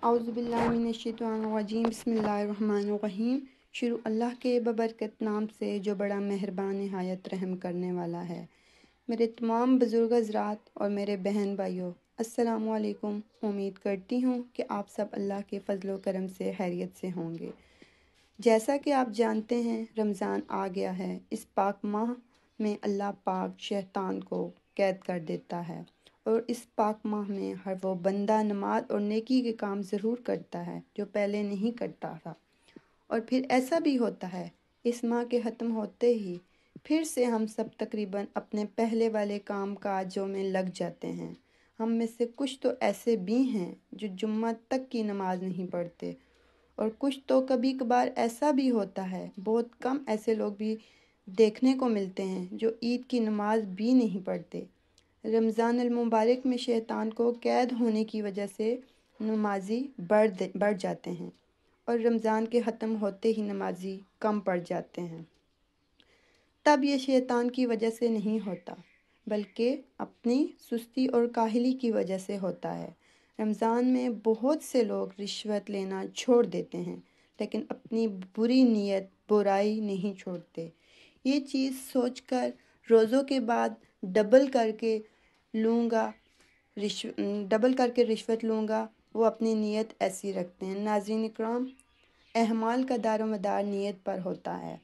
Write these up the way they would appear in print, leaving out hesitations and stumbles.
اعوذ باللہ من الشیطان الرجیم بسم اللہ الرحمن الرحیم۔ شروع اللہ کے ببرکت نام سے جو بڑا مہربان نہایت رحم کرنے والا ہے۔ میرے تمام بزرگ حضرات اور میرے بہن بھائیوں، السلام علیکم۔ امید کرتی ہوں کہ آپ سب اللہ کے فضل و کرم سے خیریت سے ہوں گے۔ جیسا کہ آپ جانتے ہیں، رمضان آ گیا ہے۔ اس پاک ماہ میں اللہ پاک شیطان کو قید کر دیتا ہے، اور اس پاک ماہ میں ہر وہ بندہ نماز اور نیکی کے کام ضرور کرتا ہے جو پہلے نہیں کرتا تھا۔ اور پھر ایسا بھی ہوتا ہے، اس ماہ کے ختم ہوتے ہی پھر سے ہم سب تقریباً اپنے پہلے والے کام کاجوں میں لگ جاتے ہیں۔ ہم میں سے کچھ تو ایسے بھی ہیں جو جمعہ تک کی نماز نہیں پڑھتے، اور کچھ تو کبھی کبھار ایسا بھی ہوتا ہے، بہت کم ایسے لوگ بھی دیکھنے کو ملتے ہیں جو عید کی نماز بھی نہیں پڑھتے۔ رمضان المبارک میں شیطان کو قید ہونے کی وجہ سے نمازی بڑھ جاتے ہیں، اور رمضان کے ختم ہوتے ہی نمازی کم پڑ جاتے ہیں۔ تب یہ شیطان کی وجہ سے نہیں ہوتا، بلکہ اپنی سستی اور کاہلی کی وجہ سے ہوتا ہے۔ رمضان میں بہت سے لوگ رشوت لینا چھوڑ دیتے ہیں، لیکن اپنی بری نیت برائی نہیں چھوڑتے۔ یہ چیز سوچ کر روزوں کے بعد ڈبل کر کے رشوت لوں گا، وہ اپنی نیت ایسی رکھتے ہیں۔ ناظرین اکرام، اعمال کا دار و مدار نیت پر ہوتا ہے۔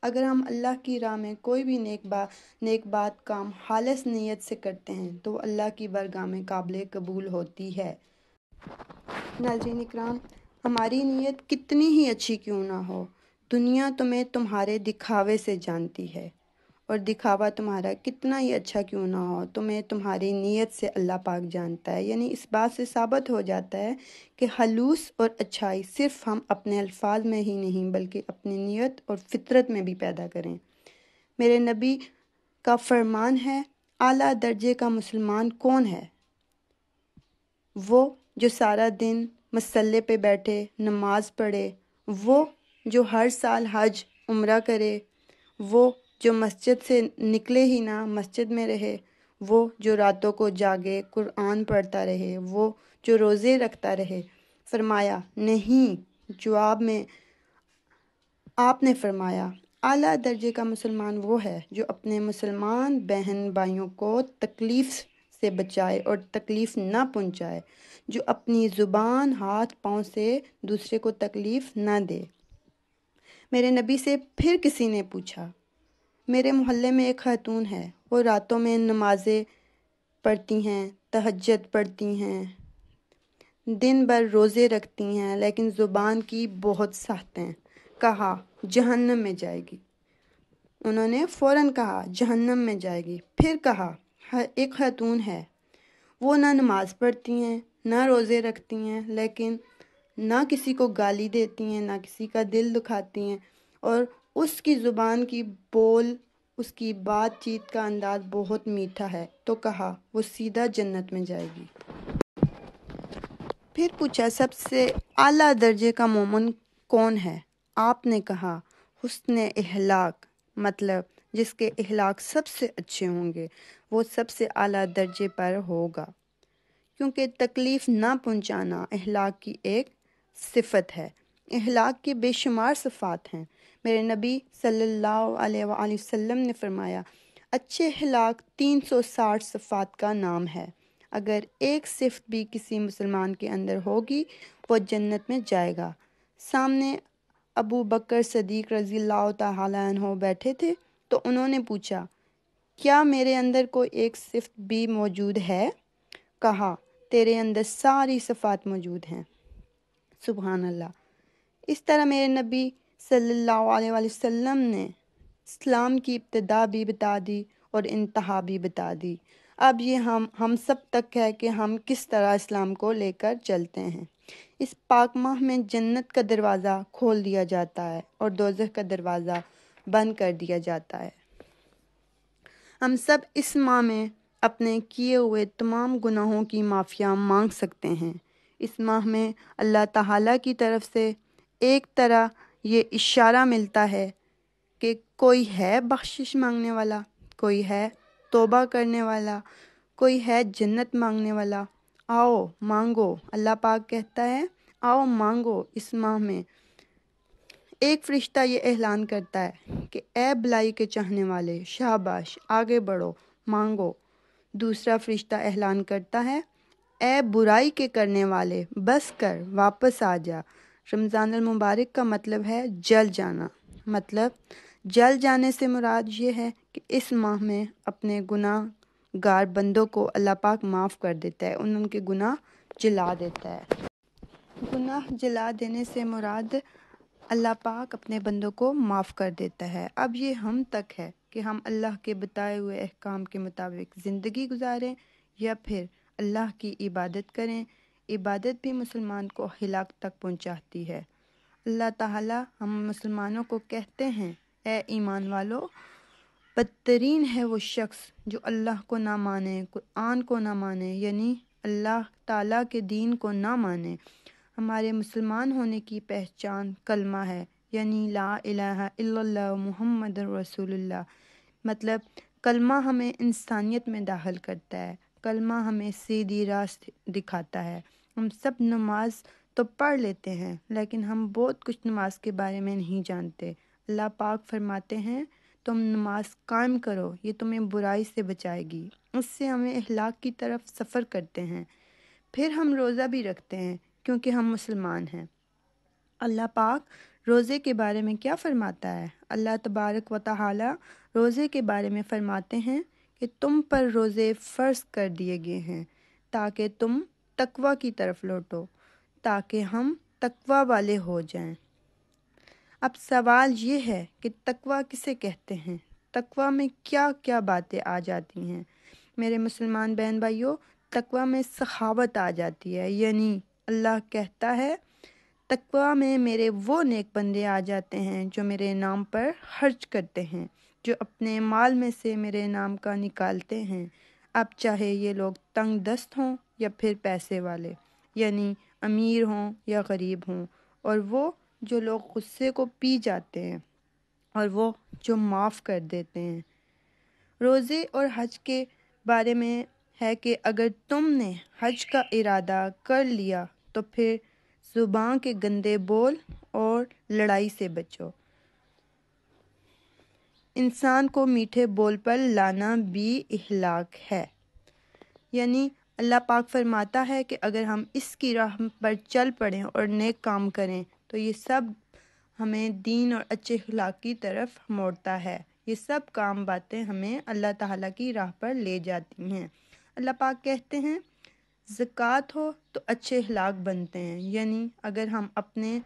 اگر ہم اللہ کی راہ میں کوئی بھی نیک بات کام خالص نیت سے کرتے ہیں تو اللہ کی بارگاہ میں قابل قبول ہوتی ہے۔ ناظرین اکرام، ہماری نیت کتنی ہی اچھی کیوں نہ ہو، دنیا تمہیں تمہارے دکھاوے سے جانتی ہے، اور دکھاوا تمہارا کتنا ہی اچھا کیوں نہ ہو، تمہیں تمہاری نیت سے اللہ پاک جانتا ہے۔ یعنی اس بات سے ثابت ہو جاتا ہے کہ خلوص اور اچھائی صرف ہم اپنے الفاظ میں ہی نہیں بلکہ اپنی نیت اور فطرت میں بھی پیدا کریں۔ میرے نبی کا فرمان ہے، اعلیٰ درجے کا مسلمان کون ہے؟ وہ جو سارا دن مصلی پہ بیٹھے نماز پڑھے، وہ جو ہر سال حج عمرہ کرے، وہ جو مسجد سے نکلے ہی نہ مسجد میں رہے، وہ جو راتوں کو جاگے قرآن پڑھتا رہے، وہ جو روزے رکھتا رہے۔ فرمایا نہیں، جواب میں آپ نے فرمایا، اعلیٰ درجے کا مسلمان وہ ہے جو اپنے مسلمان بہن بھائیوں کو تکلیف سے بچائے اور تکلیف نہ پہنچائے، جو اپنی زبان ہاتھ پاؤں سے دوسرے کو تکلیف نہ دے۔ میرے نبی سے پھر کسی نے پوچھا، میرے محلے میں ایک خاتون ہے، وہ راتوں میں نمازیں پڑھتی ہیں، تہجد پڑھتی ہیں، دن بھر روزے رکھتی ہیں، لیکن زبان کی بہت سخت ہیں۔ کہا جہنم میں جائے گی۔ انہوں نے فوراً کہا جہنم میں جائے گی۔ پھر کہا ایک خاتون ہے، وہ نہ نماز پڑھتی ہیں نہ روزے رکھتی ہیں، لیکن نہ کسی کو گالی دیتی ہیں نہ کسی کا دل دکھاتی ہیں، اور اس کی زبان کی بول، اس کی بات چیت کا انداز بہت میٹھا ہے۔ تو کہا وہ سیدھا جنت میں جائے گی۔ پھر پوچھا سب سے اعلیٰ درجے کا مومن کون ہے؟ آپ نے کہا حسن اخلاق، مطلب جس کے اخلاق سب سے اچھے ہوں گے وہ سب سے اعلیٰ درجے پر ہوگا، کیونکہ تکلیف نہ پہنچانا اخلاق کی ایک صفت ہے۔ اخلاق کی بے شمار صفات ہیں۔ میرے نبی صلی اللہ علیہ وآلہ وسلم نے فرمایا، اچھے اخلاق 360 صفات کا نام ہے۔ اگر ایک صفت بھی کسی مسلمان کے اندر ہوگی وہ جنت میں جائے گا۔ سامنے ابو بکر صدیق رضی اللہ تعالی عنہ بیٹھے تھے، تو انہوں نے پوچھا، کیا میرے اندر کوئی ایک صفت بھی موجود ہے؟ کہا تیرے اندر ساری صفات موجود ہیں۔ سبحان اللہ۔ اس طرح میرے نبی صلی اللہ علیہ وآلہ وسلم نے اسلام کی ابتدا بھی بتا دی اور انتہا بھی بتا دی۔ اب یہ ہم سب تک ہے کہ ہم کس طرح اسلام کو لے کر چلتے ہیں۔ اس پاک ماہ میں جنت کا دروازہ کھول دیا جاتا ہے اور دوزخ کا دروازہ بند کر دیا جاتا ہے۔ ہم سب اس ماہ میں اپنے کیے ہوئے تمام گناہوں کی معافی مانگ سکتے ہیں۔ اس ماہ میں اللہ تعالیٰ کی طرف سے ایک طرح یہ اشارہ ملتا ہے کہ کوئی ہے بخشش مانگنے والا، کوئی ہے توبہ کرنے والا، کوئی ہے جنت مانگنے والا، آؤ مانگو۔ اللہ پاک کہتا ہے، آؤ مانگو اس ماہ میں۔ ایک فرشتہ یہ اعلان کرتا ہے کہ اے بھلائی کے چاہنے والے، شاباش، آگے بڑھو، مانگو۔ دوسرا فرشتہ اعلان کرتا ہے اے برائی کے کرنے والے، بس کر، واپس آ جا۔ رمضان المبارک کا مطلب ہے جل جانا۔ مطلب جل جانے سے مراد یہ ہے کہ اس ماہ میں اپنے گناہ گار بندوں کو اللہ پاک معاف کر دیتا ہے، ان کے گناہ جلا دیتا ہے۔ گناہ جلا دینے سے مراد اللہ پاک اپنے بندوں کو معاف کر دیتا ہے۔ اب یہ ہم تک ہے کہ ہم اللہ کے بتائے ہوئے احکام کے مطابق زندگی گزاریں یا پھر اللہ کی عبادت کریں۔ عبادت بھی مسلمان کو ہلاک تک پہنچاتی ہے۔ اللہ تعالیٰ ہم مسلمانوں کو کہتے ہیں اے ایمان والو، بدترین ہے وہ شخص جو اللہ کو نہ مانے، قرآن کو نہ مانے، یعنی اللہ تعالیٰ کے دین کو نہ مانے۔ ہمارے مسلمان ہونے کی پہچان کلمہ ہے، یعنی لا الہ الا اللہ محمد رسول اللہ۔ مطلب کلمہ ہمیں انسانیت میں داخل کرتا ہے، کلمہ ہمیں سیدھی راست دکھاتا ہے۔ ہم سب نماز تو پڑھ لیتے ہیں لیکن ہم بہت کچھ نماز کے بارے میں نہیں جانتے۔ اللہ پاک فرماتے ہیں تم نماز قائم کرو، یہ تمہیں برائی سے بچائے گی۔ اس سے ہمیں اخلاق کی طرف سفر کرتے ہیں۔ پھر ہم روزہ بھی رکھتے ہیں کیونکہ ہم مسلمان ہیں۔ اللہ پاک روزے کے بارے میں کیا فرماتا ہے؟ اللہ تبارک و تعالی روزے کے بارے میں فرماتے ہیں کہ تم پر روزے فرض کر دیے گئے ہیں تاکہ تم تقوی کی طرف لوٹو، تاکہ ہم تقوی والے ہو جائیں۔ اب سوال یہ ہے کہ تقوی کسے کہتے ہیں؟ تقوی میں کیا کیا باتیں آ جاتی ہیں؟ میرے مسلمان بہن بھائیوں، تقوی میں سخاوت آ جاتی ہے، یعنی اللہ کہتا ہے تقوی میں میرے وہ نیک بندے آ جاتے ہیں جو میرے نام پر خرچ کرتے ہیں، جو اپنے مال میں سے میرے نام کا نکالتے ہیں۔ اب چاہے یہ لوگ تنگ دست ہوں یا پھر پیسے والے، یعنی امیر ہوں یا غریب ہوں، اور وہ جو لوگ غصے کو پی جاتے ہیں اور وہ جو معاف کر دیتے ہیں۔ روزے اور حج کے بارے میں ہے کہ اگر تم نے حج کا ارادہ کر لیا تو پھر زبان کے گندے بول اور لڑائی سے بچو۔ انسان کو میٹھے بول پر لانا بھی اخلاق ہے، یعنی اللہ پاک فرماتا ہے کہ اگر ہم اس کی راہ پر چل پڑیں اور نیک کام کریں تو یہ سب ہمیں دین اور اچھے اخلاق کی طرف موڑتا ہے۔ یہ سب کام باتیں ہمیں اللہ تعالیٰ کی راہ پر لے جاتی ہیں۔ اللہ پاک کہتے ہیں زکوٰۃ ہو تو اچھے اخلاق بنتے ہیں، یعنی اگر ہم اپنے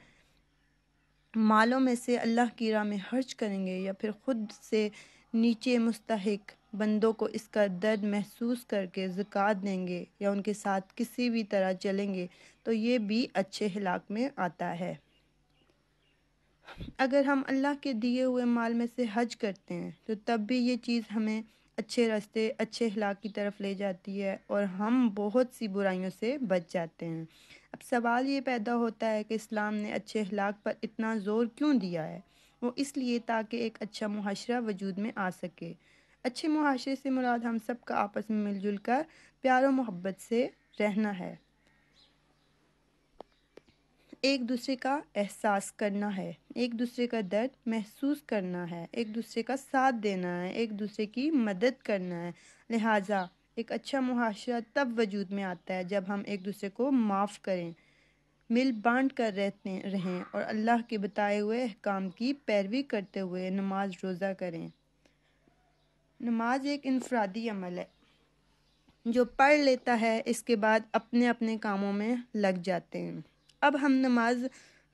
مالوں میں سے اللہ کی راہ میں خرچ کریں گے یا پھر خود سے نیچے مستحق بندوں کو اس کا درد محسوس کر کے زکوٰۃ دیں گے یا ان کے ساتھ کسی بھی طرح چلیں گے تو یہ بھی اچھے اخلاق میں آتا ہے۔ اگر ہم اللہ کے دیے ہوئے مال میں سے حج کرتے ہیں تو تب بھی یہ چیز ہمیں اچھے راستے، اچھے اخلاق کی طرف لے جاتی ہے اور ہم بہت سی برائیوں سے بچ جاتے ہیں۔ اب سوال یہ پیدا ہوتا ہے کہ اسلام نے اچھے اخلاق پر اتنا زور کیوں دیا ہے؟ وہ اس لیے تاکہ ایک اچھا معاشرہ وجود میں آ سکے۔ اچھے معاشرے سے مراد ہم سب کا آپس میں مل جل کر پیار و محبت سے رہنا ہے، ایک دوسرے کا احساس کرنا ہے، ایک دوسرے کا درد محسوس کرنا ہے، ایک دوسرے کا ساتھ دینا ہے، ایک دوسرے کی مدد کرنا ہے۔ لہٰذا ایک اچھا معاشرہ تب وجود میں آتا ہے جب ہم ایک دوسرے کو معاف کریں، مل بانٹ کر رہیں اور اللہ کے بتائے ہوئے احکام کی پیروی کرتے ہوئے نماز روزہ کریں۔ نماز ایک انفرادی عمل ہے، جو پڑھ لیتا ہے اس کے بعد اپنے اپنے کاموں میں لگ جاتے ہیں۔ اب ہم نماز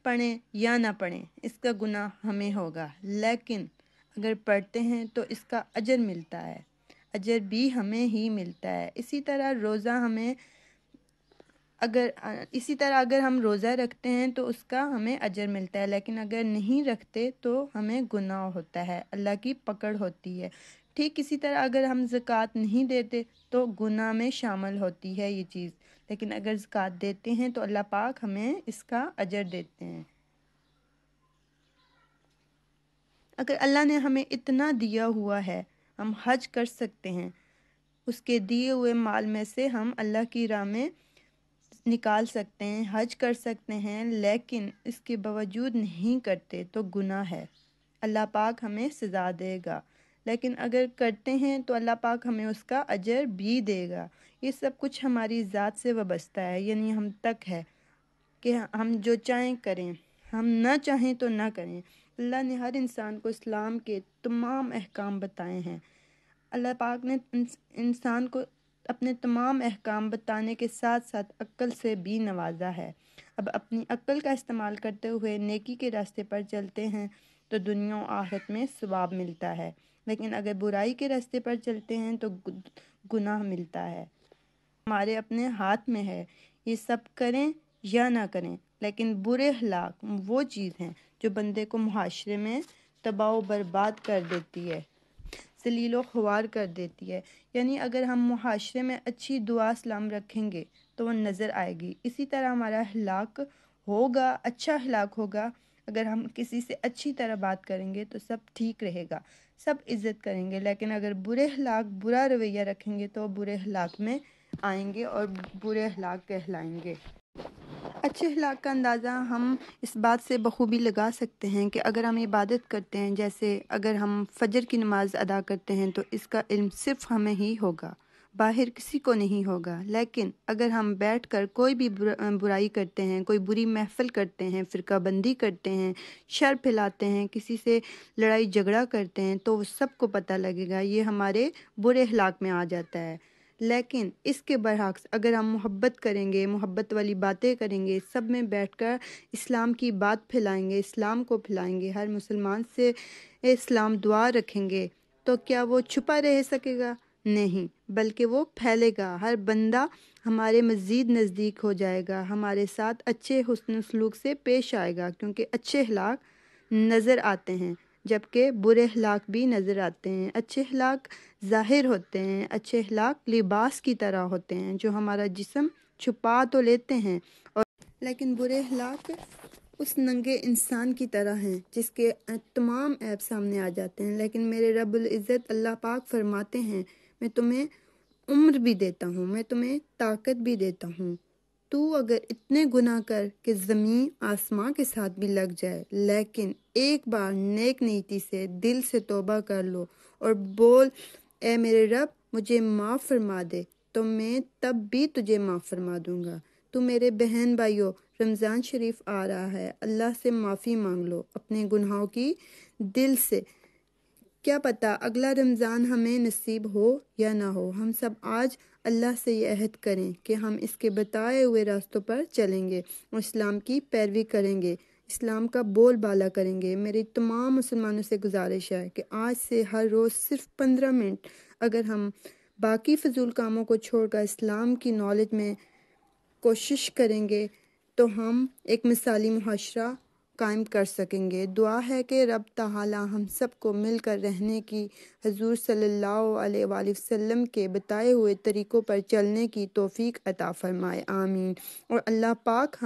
پڑھیں یا نہ پڑھیں اس کا گناہ ہمیں ہوگا، لیکن اگر پڑھتے ہیں تو اس کا اجر ملتا ہے، اجر بھی ہمیں ہی ملتا ہے۔ اسی طرح اگر ہم روزہ رکھتے ہیں تو اس کا ہمیں اجر ملتا ہے، لیکن اگر نہیں رکھتے تو ہمیں گناہ ہوتا ہے، اللہ کی پکڑ ہوتی ہے۔ ٹھیک اسی طرح اگر ہم زکوٰۃ نہیں دیتے تو گناہ میں شامل ہوتی ہے یہ چیز، لیکن اگر زکوٰۃ دیتے ہیں تو اللہ پاک ہمیں اس کا اجر دیتے ہیں۔ اگر اللہ نے ہمیں اتنا دیا ہوا ہے، ہم حج کر سکتے ہیں، اس کے دیے ہوئے مال میں سے ہم اللہ کی راہ میں نکال سکتے ہیں، حج کر سکتے ہیں، لیکن اس کے باوجود نہیں کرتے تو گناہ ہے، اللہ پاک ہمیں سزا دے گا۔ لیکن اگر کرتے ہیں تو اللہ پاک ہمیں اس کا اجر بھی دے گا۔ یہ سب کچھ ہماری ذات سے وابستہ ہے، یعنی ہم تک ہے کہ ہم جو چاہیں کریں، ہم نہ چاہیں تو نہ کریں۔ اللہ نے ہر انسان کو اسلام کے تمام احکام بتائے ہیں۔ اللہ پاک نے انسان کو اپنے تمام احکام بتانے کے ساتھ ساتھ عقل سے بھی نوازا ہے۔ اب اپنی عقل کا استعمال کرتے ہوئے نیکی کے راستے پر چلتے ہیں تو دنیا و آخرت میں ثواب ملتا ہے، لیکن اگر برائی کے راستے پر چلتے ہیں تو گناہ ملتا ہے۔ ہمارے اپنے ہاتھ میں ہے، یہ سب کریں یا نہ کریں، لیکن برے اخلاق وہ چیز ہیں جو بندے کو معاشرے میں تباہ و برباد کر دیتی ہے، ذلیل و خوار کر دیتی ہے۔ یعنی اگر ہم معاشرے میں اچھی دعا سلام رکھیں گے تو وہ نظر آئے گی۔ اسی طرح ہمارا اخلاق ہوگا، اچھا اخلاق ہوگا، اگر ہم کسی سے اچھی طرح بات کریں گے تو سب ٹھیک رہے گا، سب عزت کریں گے۔ لیکن اگر برے اخلاق، برا رویہ رکھیں گے تو برے اخلاق میں آئیں گے اور برے اخلاق کہلائیں گے۔ اچھے اخلاق کا اندازہ ہم اس بات سے بخوبی لگا سکتے ہیں کہ اگر ہم عبادت کرتے ہیں، جیسے اگر ہم فجر کی نماز ادا کرتے ہیں تو اس کا علم صرف ہمیں ہی ہوگا، باہر کسی کو نہیں ہوگا۔ لیکن اگر ہم بیٹھ کر کوئی بھی برائی کرتے ہیں، کوئی بری محفل کرتے ہیں، فرقہ بندی کرتے ہیں، شر پھیلاتے ہیں، کسی سے لڑائی جھگڑا کرتے ہیں تو وہ سب کو پتہ لگے گا، یہ ہمارے برے اخلاق میں آ جاتا ہے۔ لیکن اس کے برعکس اگر ہم محبت کریں گے، محبت والی باتیں کریں گے، سب میں بیٹھ کر اسلام کی بات پھیلائیں گے، اسلام کو پھیلائیں گے، ہر مسلمان سے اسلام دعا رکھیں گے، تو کیا وہ چھپا رہ سکے گا؟ نہیں، بلکہ وہ پھیلے گا، ہر بندہ ہمارے مزید نزدیک ہو جائے گا، ہمارے ساتھ اچھے حسن سلوک سے پیش آئے گا، کیونکہ اچھے اخلاق نظر آتے ہیں جبکہ برے اخلاق بھی نظر آتے ہیں۔ اچھے اخلاق ظاہر ہوتے ہیں، اچھے اخلاق لباس کی طرح ہوتے ہیں جو ہمارا جسم چھپا تو لیتے ہیں، لیکن برے اخلاق اس ننگے انسان کی طرح ہیں جس کے تمام عیب سامنے آ جاتے ہیں۔ لیکن میرے رب العزت اللہ پاک فرماتے ہیں، میں تمہیں عمر بھی دیتا ہوں، میں تمہیں طاقت بھی دیتا ہوں، تو اگر اتنے گناہ کر کہ زمین آسمان کے ساتھ بھی لگ جائے، لیکن ایک بار نیک نیتی سے دل سے توبہ کر لو اور بول اے میرے رب مجھے معاف فرما دے، تو میں تب بھی تجھے معاف فرما دوں گا۔ تو میرے بہن بھائیوں، رمضان شریف آ رہا ہے، اللہ سے معافی مانگ لو اپنے گناہوں کی دل سے۔ کیا پتہ اگلا رمضان ہمیں نصیب ہو یا نہ ہو۔ ہم سب آج اللہ سے یہ عہد کریں کہ ہم اس کے بتائے ہوئے راستوں پر چلیں گے اور اسلام کی پیروی کریں گے، اسلام کا بول بالا کریں گے۔ میری تمام مسلمانوں سے گزارش ہے کہ آج سے ہر روز صرف 15 منٹ اگر ہم باقی فضول کاموں کو چھوڑ کر اسلام کی نالج میں کوشش کریں گے تو ہم ایک مثالی معاشرہ قائم کر سکیں گے۔ دعا ہے کہ رب تعالی ہم سب کو مل کر رہنے کی، حضور صلی اللہ علیہ وآلہ وسلم کے بتائے ہوئے طریقوں پر چلنے کی توفیق عطا فرمائے، آمین۔ اور اللہ پاک